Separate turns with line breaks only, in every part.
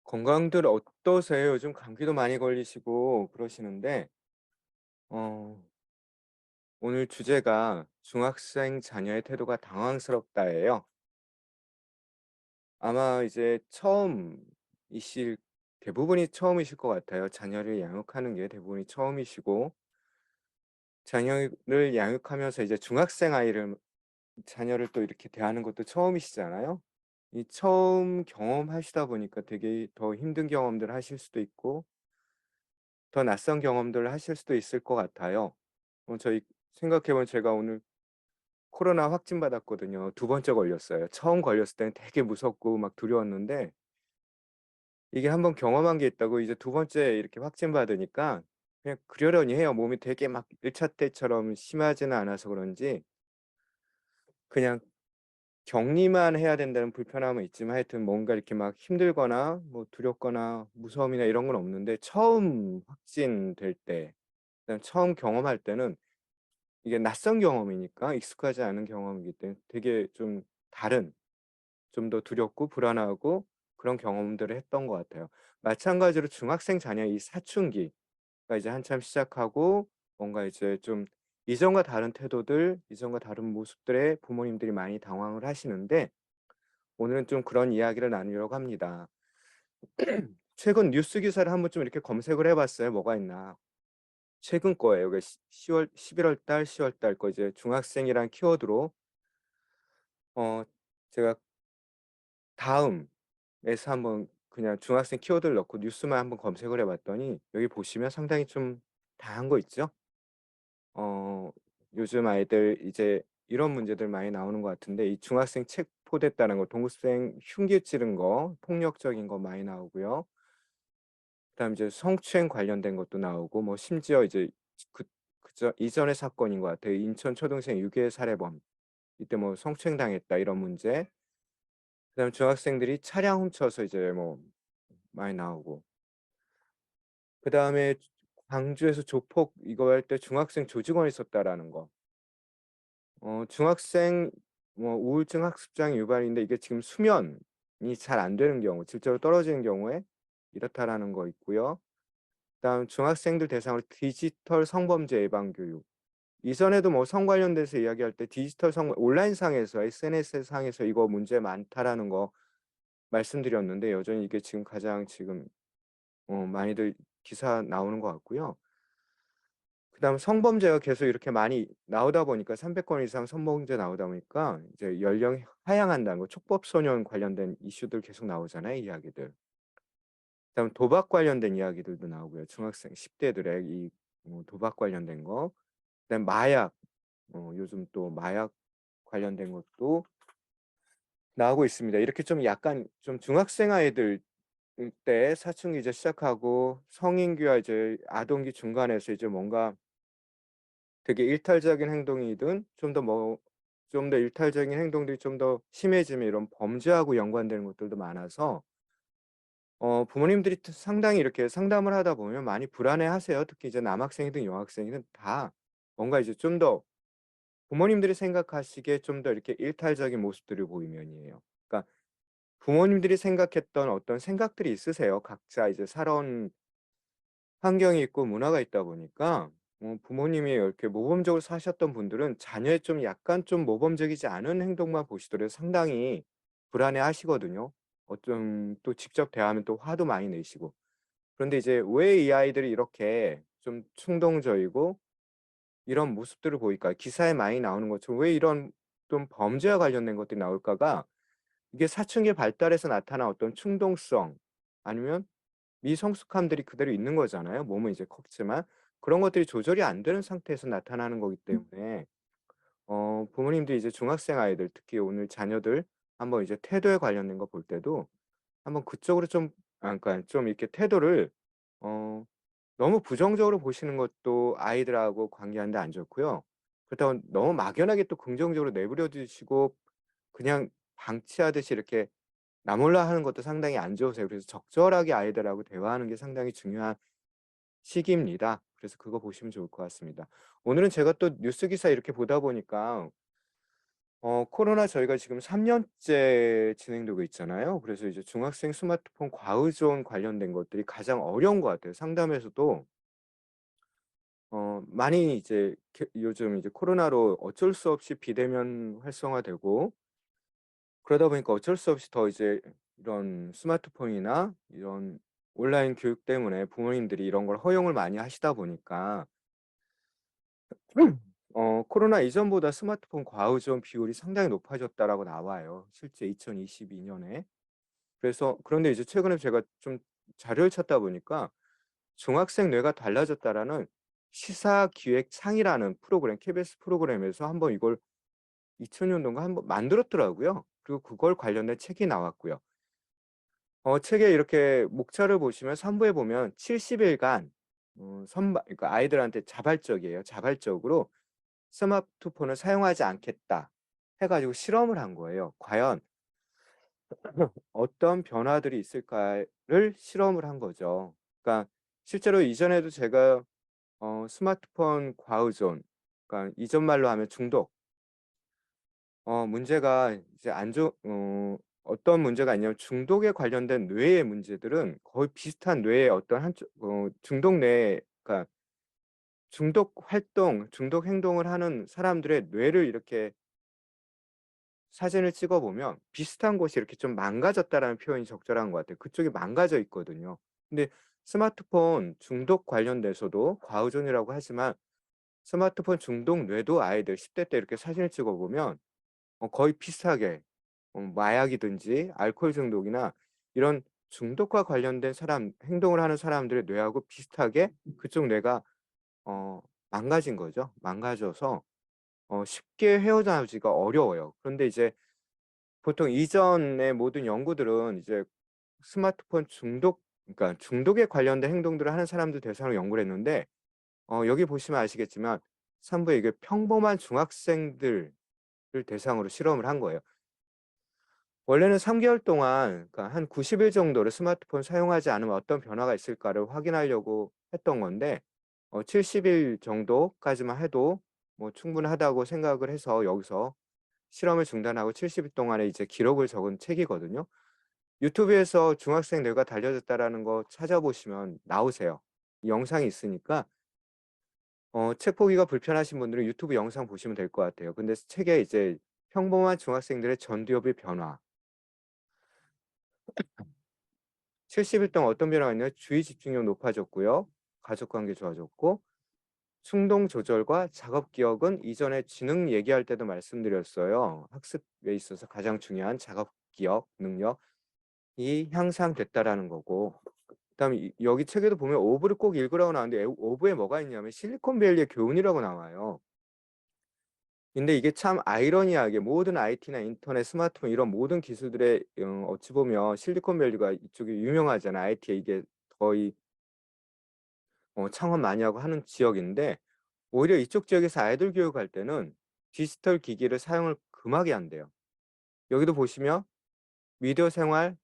건강들 어떠세요? 요즘 감기도 많이 걸리시고 그러시는데 어 오늘 주제가 "중학생 자녀의 태도가 당황스럽다."예요. 아마 이제 처음이실 대부분이 처음이실 것 같아요. 자녀를 양육하는 게 대부분이 처음이시고 자녀를 양육하면서 이제 중학생 아이를 자녀를 또 이렇게 대하는 것도 처음이시잖아요. 이 처음 경험하시다 보니까 되게 더 힘든 경험들을 하실 수도 있고 더 낯선 경험들을 하실 수도 있을 것 같아요. 저희 생각해 보면 제가 오늘 코로나 확진 받았거든요. 두 번째 걸렸어요. 처음 걸렸을 때는 되게 무섭고 막 두려웠는데 이게 한번 경험한 게 있다고 이제 두 번째 이렇게 확진 받으니까 그냥 그러려니 해요. 몸이 되게 막 1차 때처럼 심하지는 않아서 그런지 그냥 격리만 해야 된다는 불편함은 있지만 하여튼 뭔가 이렇게 막 힘들거나 뭐 두렵거나 무서움이나 이런 건 없는데 처음 확진될 때 그다음에 처음 경험할 때는 이게 낯선 경험이니까 익숙하지 않은 경험이기 때문에 되게 좀 다른 좀 더 두렵고 불안하고 그런 경험들을 했던 것 같아요. 마찬가지로 중학생 자녀의 이 사춘기가 이제 한참 시작하고 뭔가 이제 좀 이전과 다른 태도들, 이전과 다른 모습들에 부모님들이 많이 당황을 하시는데 오늘은 좀 그런 이야기를 나누려고 합니다. 최근 뉴스 기사를 한번 좀 이렇게 검색을 해 봤어요. 뭐가 있나. 최근 거예요. 그 시 10월 11월 달, 10월 달 거 이제 중학생이란 키워드로 어 제가 다음에서 한번 그냥 중학생 키워드를 넣고 뉴스만 한번 검색을 해 봤더니 여기 보시면 상당히 좀 다양한 거 있죠. 어 요즘 아이들 이제 이런 문제들 많이 나오는 것 같은데 이 중학생 체포됐다는 거, 동생 흉기 찌른 거, 폭력적인 거 많이 나오고요. 그다음에 이제 성추행 관련된 것도 나오고 뭐 심지어 이제 그 이전의 사건인 것 같아요. 인천 초등생 유괴 살해범. 이때 뭐 성추행당했다 이런 문제. 그다음에 중학생들이 차량 훔쳐서 이제 뭐 많이 나오고 그다음에 광주에서 조폭 이거 할 때 중학생 조직원이 있었다라는 거. 중학생 뭐 우울증 학습장 유발인데 이게 지금 수면이 잘 안 되는 경우, 질적으로 떨어지는 경우에 이렇다라는 거 있고요. 그다음 중학생들 대상으로 디지털 성범죄 예방 교육. 이전에도 뭐 성 관련돼서 이야기할 때 디지털 성 온라인상에서 SNS 상에서 이거 문제 많다라는 거 말씀드렸는데 여전히 이게 지금 가장 지금 많이들 기사 나오는 것 같고요. 그다음 성범죄가 계속 이렇게 많이 나오다 보니까 300건 이상 성범죄 나오다 보니까 이제 연령 하향한다는 거 촉법 소년 관련된 이슈들 계속 나오잖아요, 이야기들. 그다음 도박 관련된 이야기들도 나오고요. 중학생 10 대들의 이 도박 관련된 거. 그다음 마약 요즘 또 마약 관련된 것도 나오고 있습니다. 이렇게 좀 약간 좀 중학생 아이들 때 사춘기 이제 시작하고 성인기와 이제 아동기 중간에서 이제 뭔가 되게 일탈적인 행동이든 좀 더 일탈적인 행동들이 좀 더 심해지면 이런 범죄하고 연관되는 것들도 많아서 부모님들이 상당히 이렇게 상담을 하다 보면 많이 불안해하세요. 특히 이제 남학생이든 여학생이든 다 뭔가 이제 좀 더 부모님들이 생각하시기에 좀 더 이렇게 일탈적인 모습들을 보이면이에요. 그러니까 부모님들이 생각했던 어떤 생각들이 있으세요. 각자 이제 살아온 환경이 있고 문화가 있다 보니까 부모님이 이렇게 모범적으로 사셨던 분들은 자녀의 좀 약간 좀 모범적이지 않은 행동만 보시더라도 상당히 불안해하시거든요. 어떤 또 직접 대하면 또 화도 많이 내시고. 그런데 이제 왜 이 아이들이 이렇게 좀 충동적이고 이런 모습들을 보일까? 기사에 많이 나오는 것처럼 왜 이런 좀 범죄와 관련된 것들이 나올까가 이게 사춘기 발달에서 나타난 어떤 충동성 아니면 미성숙함들이 그대로 있는 거잖아요. 몸은 이제 컸지만 그런 것들이 조절이 안 되는 상태에서 나타나는 거기 때문에 부모님들이 이제 중학생 아이들 특히 오늘 자녀들 한번 이제 태도에 관련된 거 볼 때도 한번 그쪽으로 좀 그러니까 좀 이렇게 태도를 어 너무 부정적으로 보시는 것도 아이들하고 관계하는 데 안 좋고요. 그렇다고 너무 막연하게 또 긍정적으로 내버려 두시고 그냥 방치하듯이 이렇게 나몰라 하는 것도 상당히 안 좋으세요. 그래서 적절하게 아이들하고 대화하는 게 상당히 중요한 시기입니다. 그래서 그거 보시면 좋을 것 같습니다. 오늘은 제가 또 뉴스 기사 이렇게 보다 보니까 코로나 저희가 지금 3 년째 진행되고 있잖아요. 그래서 이제 중학생 스마트폰 과의존 관련된 것들이 가장 어려운 것 같아요. 상담에서도 많이 이제 요즘 이제 코로나로 어쩔 수 없이 비대면 활성화되고, 그러다 보니까 어쩔 수 없이 더 이제 이런 스마트폰이나 이런 온라인 교육 때문에 부모님들이 이런 걸 허용을 많이 하시다 보니까 코로나 이전보다 스마트폰 과의존 비율이 상당히 높아졌다라고 나와요, 실제 2022 년에. 그런데 이제 최근에 제가 좀 자료를 찾다 보니까 중학생 뇌가 달라졌다라는 시사기획창이라는 프로그램, KBS 프로그램에서 한번 이걸 2000년도인가 한번 만들었더라고요. 그리고 그걸 관련된 책이 나왔고요. 책에 이렇게 목차를 보시면 3 부에 보면 70 일간 그러니까 아이들한테 자발적이에요. 자발적으로 "스마트폰을 사용하지 않겠다." 해 가지고 실험을 한 거예요. 과연 어떤 변화들이 있을까를 실험을 한 거죠. 그러니까 실제로 이전에도 제가 스마트폰 과의존, 그러니까 이전 말로 하면 중독, 문제가 이제 안 좋 어떤 문제가 있냐면 중독에 관련된 뇌의 문제들은 거의 비슷한 뇌의 어떤 한쪽 중독 뇌, 그러니까 중독 활동, 중독 행동을 하는 사람들의 뇌를 이렇게 사진을 찍어 보면 비슷한 곳이 이렇게 좀 망가졌다라는 표현이 적절한 것 같아요. 그쪽이 망가져 있거든요. 근데 스마트폰 중독 관련돼서도 과의존이라고 하지만 스마트폰 중독 뇌도 아이들 10대 때 이렇게 사진을 찍어 보면 거의 비슷하게 마약이든지 알코올 중독이나 이런 중독과 관련된 사람 행동을 하는 사람들의 뇌하고 비슷하게 그쪽 뇌가 어 망가진 거죠. 망가져서 쉽게 헤어나오기가 어려워요. 그런데 이제 보통 이전의 모든 연구들은 이제 스마트폰 중독, 그러니까 중독에 관련된 행동들을 하는 사람들 대상으로 연구를 했는데, 여기 보시면 아시겠지만 3 부에 이게 평범한 중학생들을 대상으로 실험을 한 거예요. 원래는 3 개월 동안, 그러니까 한 90일 정도를 스마트폰 사용하지 않으면 어떤 변화가 있을까를 확인하려고 했던 건데 70일 정도까지만 해도 뭐 충분하다고 생각을 해서 여기서 실험을 중단하고 70일 동안에 이제 기록을 적은 책이거든요. 유튜브에서 "중학생 뇌가 달려졌다."라는 거 찾아보시면 나오세요. 영상이 있으니까 책 보기가 불편하신 분들은 유튜브 영상 보시면 될 것 같아요. 근데 책에 이제 평범한 중학생들의 전두엽의 변화, 70일 동안 어떤 변화가 있냐면 주의 집중력 높아졌고요. 가족 관계 좋아졌고, 충동 조절과 작업 기억은 이전에 지능 얘기할 때도 말씀드렸어요. 학습에 있어서 가장 중요한 작업 기억 능력이 향상됐다라는 거고, 그다음에 여기 책에도 보면 5 부를 꼭 읽으라고 나왔는데 5 부에 뭐가 있냐면 실리콘밸리의 교훈이라고 나와요. 근데 이게 참 아이러니하게 모든 IT나 인터넷, 스마트폰 이런 모든 기술들의 어찌 보면 실리콘밸리가 이쪽이 유명하잖아요. IT에 이게 거의 창업 많이 하고 하는 지역인데, 오히려 이쪽 지역에서 아이들 교육할 때는 디지털 기기를 사용을 금하게 한대요. 여기도 보시면 미디어 생활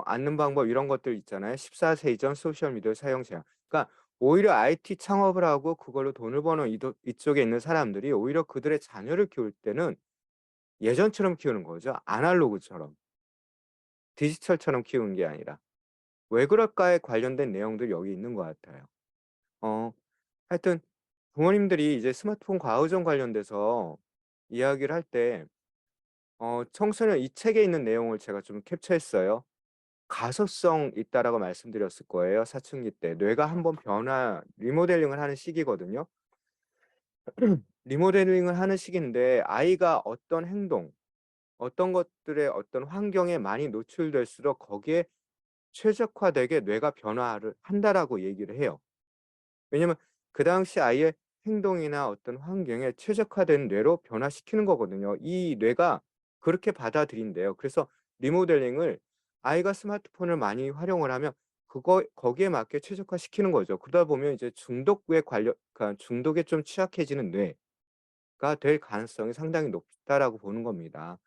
앉는 방법 이런 것들 있잖아요. 14세 이전 소셜 미디어 사용 제한. 그러니까 오히려 IT 창업을 하고 그걸로 돈을 버는 이쪽에 있는 사람들이 오히려 그들의 자녀를 키울 때는 예전처럼 키우는 거죠. 아날로그처럼. 디지털처럼 키우는 게 아니라. 왜 그럴까에 관련된 내용들이 여기 있는 것 같아요. 어 하여튼 부모님들이 이제 스마트폰 과의존 관련돼서 이야기를 할 때 청소년 이 책에 있는 내용을 제가 좀 캡처했어요. 가소성 있다라고 말씀드렸을 거예요, 사춘기 때. 뇌가 한번 리모델링을 하는 시기거든요. 리모델링을 하는 시기인데 아이가 어떤 행동, 어떤 것들의 어떤 환경에 많이 노출될수록 거기에 최적화되게 뇌가 변화를 한다라고 얘기를 해요. 왜냐면 그 당시 아이의 행동이나 어떤 환경에 최적화된 뇌로 변화시키는 거거든요. 이 뇌가 그렇게 받아들인대요. 그래서 리모델링을 아이가 스마트폰을 많이 활용을 하면 거기에 맞게 최적화시키는 거죠. 그러다 보면 이제 중독에 그러니까 중독에 좀 취약해지는 뇌가 될 가능성이 상당히 높다라고 보는 겁니다.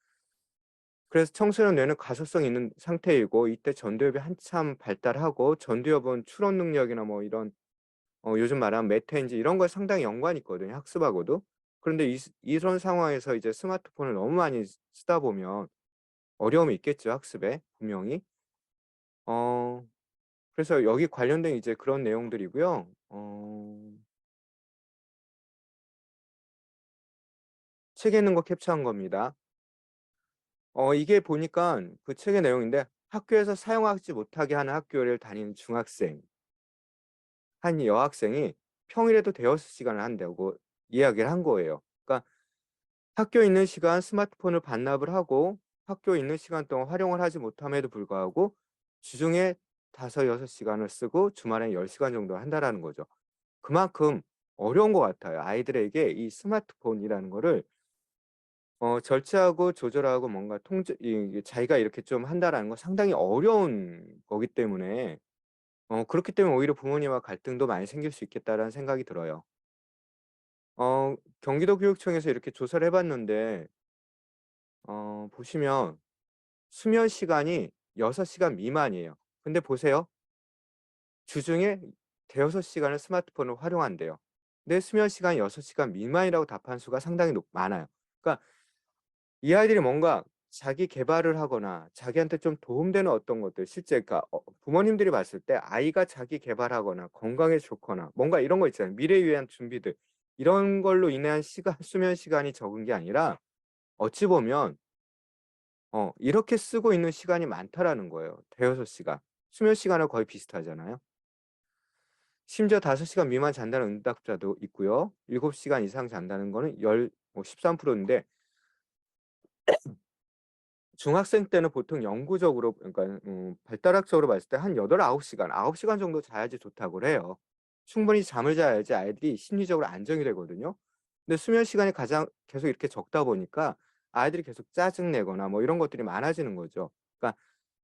그래서 청소년 뇌는 가소성이 있는 상태이고 이때 전두엽이 한참 발달하고, 전두엽은 추론 능력이나 뭐 이런 요즘 말하는 메타인지 이런 거에 상당히 연관이 있거든요, 학습하고도. 그런데 이런 상황에서 이제 스마트폰을 너무 많이 쓰다 보면 어려움이 있겠죠, 학습에 분명히. 어 그래서 여기 관련된 이제 그런 내용들이고요. 책에 있는 거 캡처한 겁니다. 이게 보니깐 그 책의 내용인데 학교에서 사용하지 못하게 하는 학교를 다니는 중학생, 한 여학생이 평일에도 대여섯 시간을 한다고 이야기를 한 거예요. 그러니까 학교에 있는 시간 스마트폰을 반납을 하고 학교에 있는 시간 동안 활용을 하지 못함에도 불구하고 주중에 5-6 시간을 쓰고 주말엔 10 시간 정도 한다라는 거죠. 그만큼 어려운 것 같아요. 아이들에게 이 스마트폰이라는 거를 절제하고 조절하고 뭔가 통제 이 자기가 이렇게 좀 한다라는 건 상당히 어려운 거기 때문에 그렇기 때문에 오히려 부모님과 갈등도 많이 생길 수 있겠다라는 생각이 들어요. 경기도 교육청에서 이렇게 조사를 해 봤는데 보시면 수면 시간이 6 시간 미만이에요. 근데 보세요. 주중에 대여섯 시간을 스마트폰을 활용한대요. 내 수면 시간이 6 시간 미만이라고 답한 수가 상당히 많아요. 그러니까 이 아이들이 뭔가 자기 계발을 하거나 자기한테 좀 도움되는 어떤 것들 실제 그러니까 부모님들이 봤을 때 아이가 자기 계발하거나 건강에 좋거나 뭔가 이런 거 있잖아요. 미래에 위한 준비들 이런 걸로 인한 시간 수면 시간이 적은 게 아니라 어찌 보면 이렇게 쓰고 있는 시간이 많다라는 거예요. 대여섯 시간. 수면 시간과 거의 비슷하잖아요. 심지어 5 시간 미만 잔다는 응답자도 있고요. 7 시간 이상 잔다는 거는 13%인데 중학생 때는 보통 영구적으로 그러니까 발달학적으로 봤을 때 한 8-9 시간, 9 시간 정도 자야지 좋다고 해요. 충분히 잠을 자야지 아이들이 심리적으로 안정이 되거든요. 근데 수면 시간이 가장 계속 이렇게 적다 보니까 아이들이 계속 짜증 내거나 뭐 이런 것들이 많아지는 거죠. 그러니까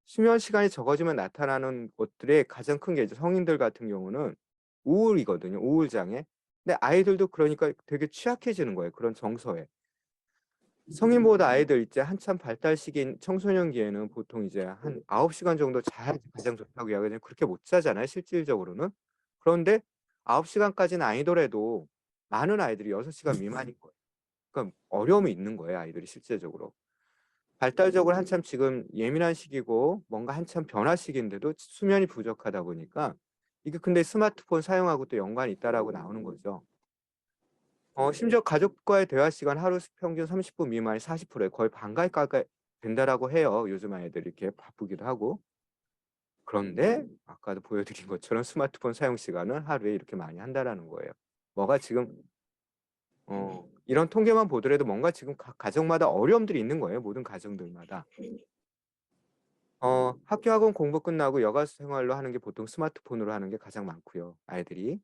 수면 시간이 적어지면 나타나는 것들의 가장 큰 게 이제 성인들 같은 경우는 우울이거든요, 우울 장애. 근데 아이들도 그러니까 되게 취약해지는 거예요, 그런 정서에. 성인보다 아이들 이제 한참 발달 시기인 청소년기에는 보통 이제 한 9 시간 정도 자야지 가장 좋다고 이야기하잖아요. 그렇게 못 자잖아요, 실질적으로는. 그런데 9 시간까지는 아니더라도 많은 아이들이 6 시간 미만인 거예요. 그러니까 어려움이 있는 거예요, 아이들이 실제적으로. 발달적으로 한참 지금 예민한 시기고 뭔가 한참 변화 시기인데도 수면이 부족하다 보니까 이게 근데 스마트폰 사용하고 또 연관이 있다라고 나오는 거죠. 심지어 가족과의 대화 시간 하루 평균 30분 미만이 40%에 거의 반가까이 된다라고 해요. 요즘 아이들이 이렇게 바쁘기도 하고. 그런데 아까도 보여드린 것처럼 스마트폰 사용 시간은 하루에 이렇게 많이 한다라는 거예요. 뭐가 지금 이런 통계만 보더라도 뭔가 지금 각 가정마다 어려움들이 있는 거예요. 모든 가정들마다. 학교 학원 공부 끝나고 여가 생활로 하는 게 보통 스마트폰으로 하는 게 가장 많고요, 아이들이.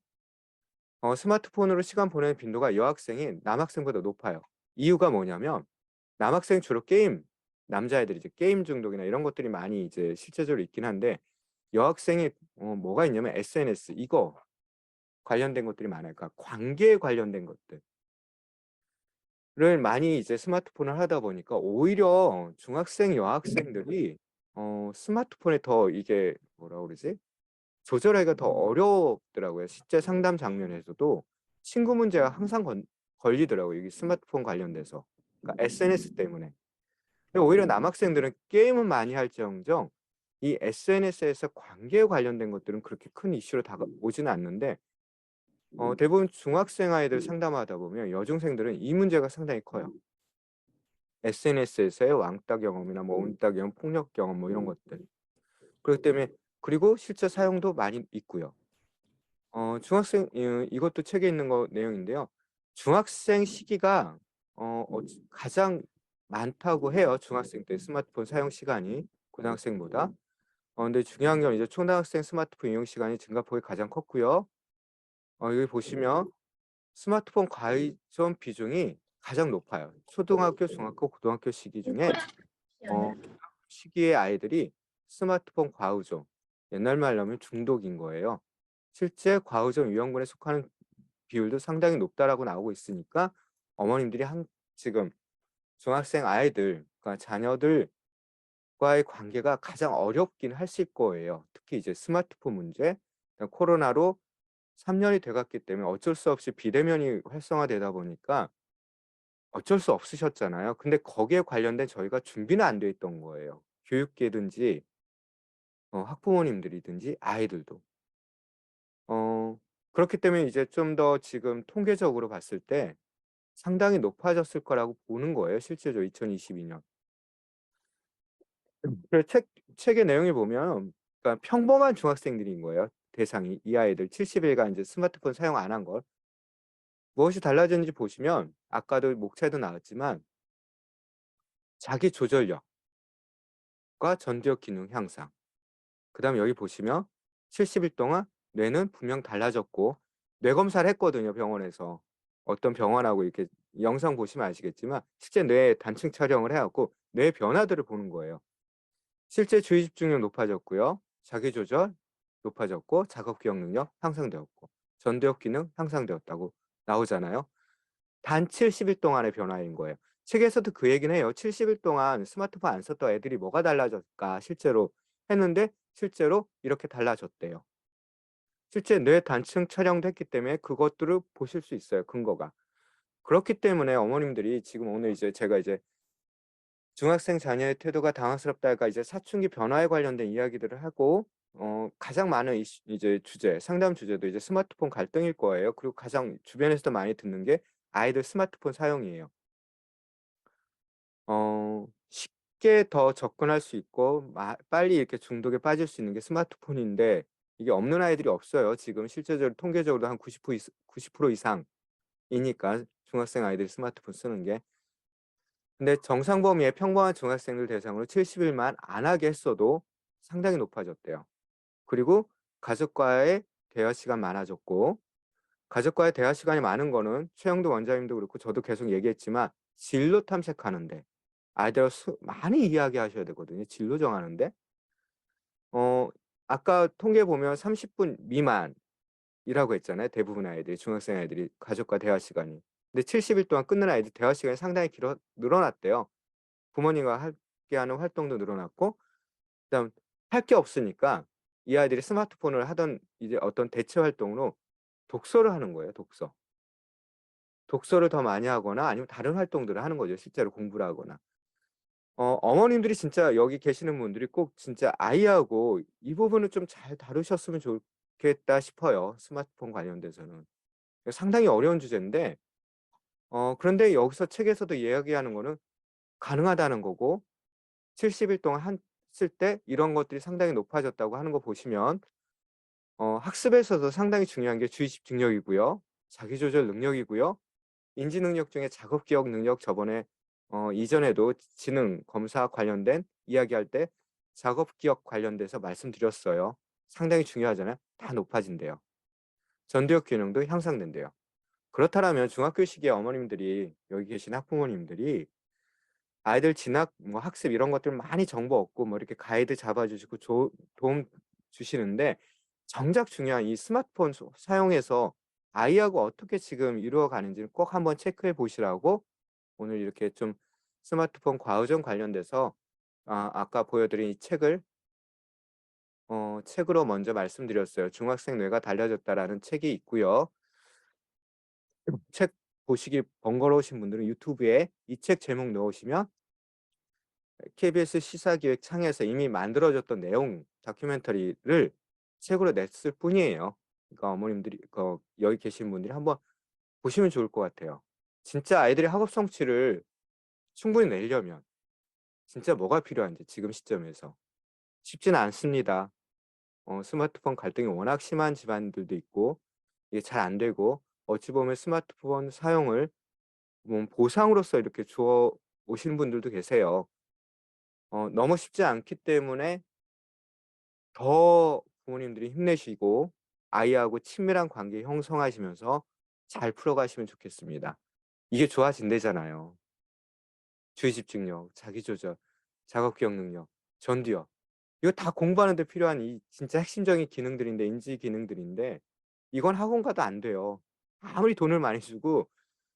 스마트폰으로 시간 보내는 빈도가 여학생이 남학생보다 높아요. 이유가 뭐냐면 남학생 주로 게임, 남자애들이 이제 게임 중독이나 이런 것들이 많이 이제 실제적으로 있긴 한데 여학생이 뭐가 있냐면 SNS 이거 관련된 것들이 많아요. 그러니까 관계에 관련된 것들을 많이 이제 스마트폰을 하다 보니까 오히려 중학생 여학생들이 스마트폰에 더 이게 뭐라 그러지? 조절하기가 더 어렵더라고요. 실제 상담 장면에서도 친구 문제가 항상 걸리더라고요. 이게 스마트폰 관련돼서. 그러니까 SNS 때문에. 근데 오히려 남학생들은 게임은 많이 할지언정 이 SNS에서 관계에 관련된 것들은 그렇게 큰 이슈로 다가오지는 않는데 대부분 중학생 아이들 상담하다 보면 여중생들은 이 문제가 상당히 커요. SNS에서의 왕따 경험이나 뭐 온따 경험, 폭력 경험 뭐 이런 것들. 그렇기 때문에 그리고 실제 사용도 많이 있고요. 중학생 이것도 책에 있는 거 내용인데요. 중학생 시기가 가장 많다고 해요. 중학생 때 스마트폰 사용 시간이 고등학생보다. 근데 중요한 건 이제 초등학생 스마트폰 이용 시간이 증가폭이 가장 컸고요. 여기 보시면 스마트폰 과의존 비중이 가장 높아요. 초등학교, 중학교, 고등학교 시기 중에 시기의 아이들이 스마트폰 과의존, 옛날 말로 하면 중독인 거예요. 실제 과의존 위험군에 속하는 비율도 상당히 높다라고 나오고 있으니까 어머님들이 지금 중학생 아이들, 그러니까 자녀들과의 관계가 가장 어렵긴 하실 거예요. 특히 이제 스마트폰 문제, 코로나로 3년이 돼갔기 때문에 어쩔 수 없이 비대면이 활성화되다 보니까 어쩔 수 없으셨잖아요. 근데 거기에 관련된 저희가 준비는 안 돼 있던 거예요. 교육계든지 학부모님들이든지 아이들도. 어 그렇기 때문에 이제 좀 더 지금 통계적으로 봤을 때 상당히 높아졌을 거라고 보는 거예요, 실제로 2022 년. 그 책의 내용을 보면 그러니까 평범한 중학생들인 거예요, 대상이. 이 아이들 70 일간 이제 스마트폰 사용 안 한 걸. 무엇이 달라졌는지 보시면 아까도 목차에도 나왔지만 자기 조절력과 전두엽 기능 향상. 그다음에 여기 보시면 70일 동안 뇌는 분명 달라졌고 뇌 검사를 했거든요, 병원에서. 어떤 병원하고 이렇게 영상 보시면 아시겠지만 실제 뇌 단층 촬영을 해 갖고 뇌 변화들을 보는 거예요. 실제 주의 집중력 높아졌고요. 자기 조절 높아졌고 작업 기억 능력 향상되었고 전두엽 기능 향상되었다고 나오잖아요. 단 70일 동안의 변화인 거예요. 책에서도 그 얘기는 해요. 70일 동안 스마트폰 안 썼던 애들이 뭐가 달라졌을까 실제로 했는데 실제로 이렇게 달라졌대요. 실제 뇌 단층 촬영도 했기 때문에 그것들을 보실 수 있어요, 근거가. 그렇기 때문에 어머님들이 지금 오늘 이제 제가 이제 중학생 자녀의 태도가 당황스럽다가 이제 사춘기 변화에 관련된 이야기들을 하고 가장 많은 이제 주제, 상담 주제도 이제 스마트폰 갈등일 거예요. 그리고 가장 주변에서도 많이 듣는 게 아이들 스마트폰 사용이에요. 쉽게 더 접근할 수 있고 빨리 이렇게 중독에 빠질 수 있는 게 스마트폰인데 이게 없는 아이들이 없어요. 지금 실제적으로 통계적으로 한 90% 이상이니까 중학생 아이들이 스마트폰 쓰는 게. 근데 정상 범위의 평범한 중학생들 대상으로 70 일만 안 하게 했어도 상당히 높아졌대요. 그리고 가족과의 대화 시간 많아졌고 가족과의 대화 시간이 많은 거는 최영도 원장님도 그렇고 저도 계속 얘기했지만 진로 탐색하는데 아이들과 많이 이야기하셔야 되거든요, 진로 정하는데. 어 아까 통계 보면 30분 미만이라고 했잖아요, 대부분의 아이들이, 중학생 아이들이 가족과 대화 시간이. 근데 70일 동안 끊는 아이들 대화 시간이 상당히 늘어났대요. 부모님과 함께하는 활동도 늘어났고 그다음 할 게 없으니까 이 아이들이 스마트폰을 하던 이제 어떤 대체 활동으로 독서를 하는 거예요, 독서. 독서를 더 많이 하거나 아니면 다른 활동들을 하는 거죠, 실제로 공부를 하거나. 어머님들이 진짜 여기 계시는 분들이 꼭 진짜 아이하고 이 부분을 좀 잘 다루셨으면 좋겠다 싶어요, 스마트폰 관련돼서는. 상당히 어려운 주제인데 그런데 여기서 책에서도 이야기하는 거는 가능하다는 거고 70일 동안 했을 때 이런 것들이 상당히 높아졌다고 하는 거 보시면 학습에서도 상당히 중요한 게 주의 집중력이고요. 자기 조절 능력이고요. 인지 능력 중에 작업 기억 능력 저번에 이전에도 지능 검사 관련된 이야기할 때 작업 기억 관련돼서 말씀드렸어요. 상당히 중요하잖아요. 다 높아진대요. 전두엽 기능도 향상된대요. 그렇다면 중학교 시기에 어머님들이 여기 계신 학부모님들이 아이들 진학 뭐 학습 이런 것들 많이 정보 얻고 뭐 이렇게 가이드 잡아 주시고 도움 주시는데 정작 중요한 이 스마트폰 사용해서 아이하고 어떻게 지금 이루어 가는지를 꼭 한번 체크해 보시라고 오늘 이렇게 좀 스마트폰 과의존 관련돼서 아까 보여 드린 이 책을 책으로 먼저 말씀드렸어요. "중학생 뇌가 달라졌다."라는 책이 있고요. 책 보시기 번거로우신 분들은 유튜브에 이 책 제목 넣으시면 KBS 시사기획 창에서 이미 만들어졌던 내용 다큐멘터리를 책으로 냈을 뿐이에요. 그러니까 어머님들이 여기 계신 분들이 한번 보시면 좋을 것 같아요. 진짜 아이들의 학업 성취를 충분히 내려면 진짜 뭐가 필요한지 지금 시점에서. 쉽지는 않습니다. 스마트폰 갈등이 워낙 심한 집안들도 있고 이게 잘 안 되고 어찌 보면 스마트폰 사용을 보상으로서 이렇게 주어 오시는 분들도 계세요. 너무 쉽지 않기 때문에 더 부모님들이 힘내시고 아이하고 친밀한 관계 형성하시면서 잘 풀어가시면 좋겠습니다. 이게 좋아진대잖아요. 주의 집중력, 자기 조절, 작업 기억 능력, 전두엽. 이거 다 공부하는 데 필요한 이 진짜 핵심적인 기능들인데 인지 기능들인데 이건 학원 가도 안 돼요. 아무리 돈을 많이 주고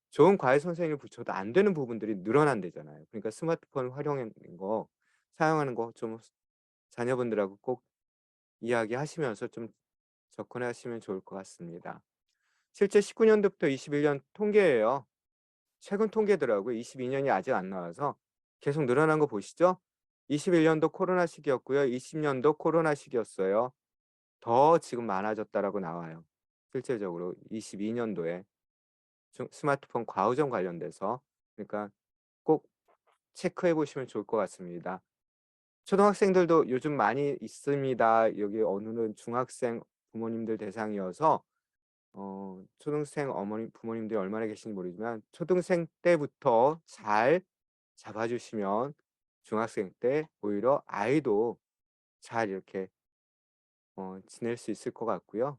좋은 과외 선생님을 붙여도 안 되는 부분들이 늘어난대잖아요. 그러니까 스마트폰 활용하는 거, 사용하는 거 좀 자녀분들하고 꼭 이야기하시면서 좀 접근하시면 좋을 것 같습니다. 실제 19 년도부터 21년 통계예요. 최근 통계더라고요. 22 년이 아직 안 나와서 계속 늘어난 거 보시죠? 21 년도 코로나 시기였고요. 20 년도 코로나 시기였어요. 더 지금 많아졌다라고 나와요. 실질적으로 22 년도에 스마트폰 과의존 관련돼서. 그러니까 꼭 체크해 보시면 좋을 것 같습니다. 초등학생들도 요즘 많이 있습니다. 여기 어느는 중학생 부모님들 대상이어서 초등생 어머님 부모님들이 얼마나 계신지 모르지만 초등생 때부터 잘 잡아 주시면 중학생 때 오히려 아이도 잘 이렇게 지낼 수 있을 것 같고요.